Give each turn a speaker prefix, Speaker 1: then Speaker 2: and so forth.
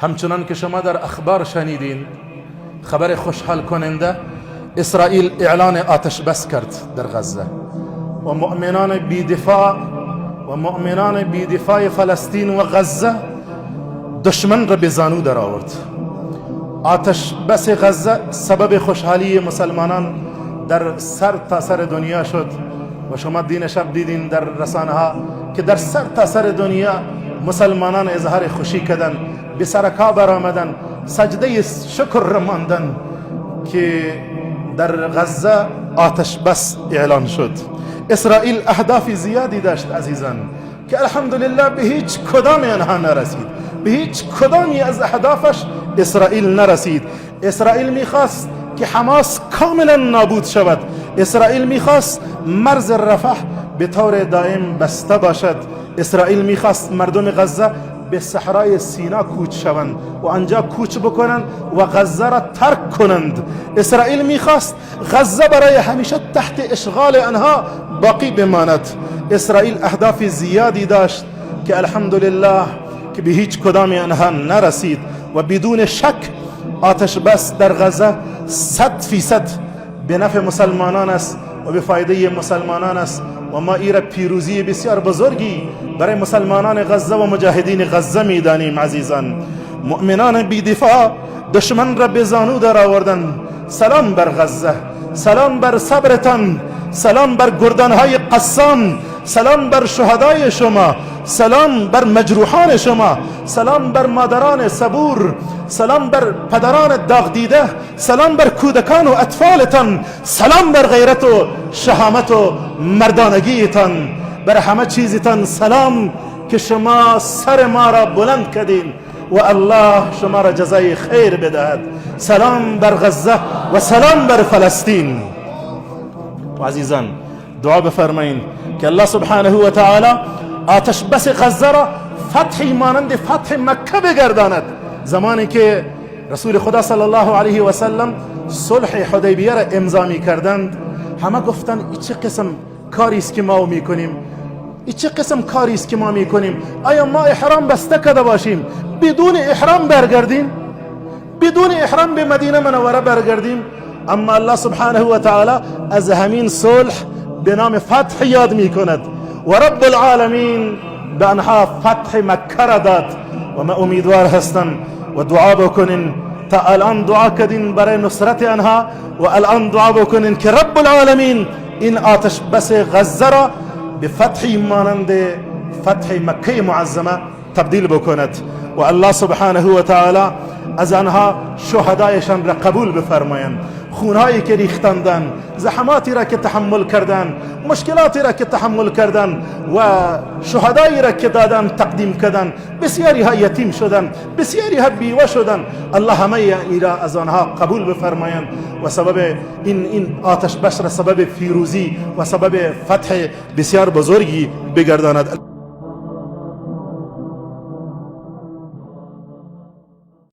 Speaker 1: همچنان که شما در اخبار شنیدین، خبر خوشحال کننده، اسرائیل اعلان آتش بس کرد در غزه و مؤمنان بیدفاع فلسطین و غزه دشمن را به زانو در آورد. آتش بس غزه سبب خوشحالی مسلمانان در سر تا سر دنیا شد و شما دین شب دیدین در رسانه ها که در سر تا سر دنیا مسلمانان اظهار خوشی کردن، به سرکا برآمدن، سجده شکر رماندن که در غزه آتش بس اعلان شد. اسرائیل اهداف زیادی داشت عزیزان که الحمدلله به هیچ کدام آنها نرسید، به هیچ کدامی از اهدافش اسرائیل نرسید. اسرائیل میخواست که حماس کاملا نابود شود. اسرائیل میخواست مرز رفح به طور دائم بسته باشد. اسرائیل میخواست مردم غزه به صحرای سینا کوچ شوند و آنجا کوچ بکنند و غزه را ترک کنند. اسرائیل میخواست غزه برای همیشه تحت اشغال آنها باقی بماند. اسرائیل اهداف زیادی داشت که الحمدلله که به هیچ کدام آنها نرسید و بدون شک آتش بس در غزه 100% به نفع مسلمانان است و به فایده مسلمانان است و ما ایره پیروزی بسیار بزرگی برای مسلمانان غزه و مجاهدین غزه میدانیم. عزیزان، مؤمنان بی‌دفاع دشمن را به زانو در آوردن. سلام بر غزه، سلام بر صبرتان، سلام بر گردنهای قسام، سلام بر شهدای شما، سلام بر مجروحان شما، سلام بر مادران صبور، سلام بر پدران داغ دیده، سلام بر کودکان و اطفالتان، سلام بر غیرت و شهامت و مردانگیتان، بر همه چیزتان سلام که شما سر ما را بلند کردین و الله شما را جزای خیر بدهد. سلام بر غزه و سلام بر فلسطین. و عزیزان دعا بفرمایید که الله سبحانه و تعالی آتش بس غزه را فتحی مانند فتح مکه بگرداند. زمانی که رسول خدا صلی الله علیه و سلم صلح حدیبیه را امضا می کردند، همه گفتند این چه قسم کاری است که ما میکنیم، این چه قسم کاری است که ما میکنیم؟ آیا ما احرام بسته کرده باشیم بدون احرام برگردیم، بدون احرام به مدینه منوره برگردیم؟ اما الله سبحانه و تعالی از همین صلح به نام فتح یاد میکند و رب العالمین به آنها فتح مکه را داد و ما امیدوار هستم و دعا بکنین تا الان دعا کردین برای نصرت آنها و الان دعا بکنین که رب العالمین این آتش بس غزه را به فتحی مانند فتح مکه معظمه تبدیل بکند و الله سبحانه و تعالی از آنها شهدایشان را قبول بفرمایند. خونهایی که ریختندن، زحماتی را که تحمل کردن، مشکلاتی را که تحمل کردن و شهدایی را که دادن تقدیم کردن، بسیاری ها یتیم شدن، بسیاری ها بیوه شدن. الله همه ایرا از آنها قبول بفرمایند و سبب این آتش بس را سبب فیروزی و سبب فتح بسیار بزرگی بگرداند.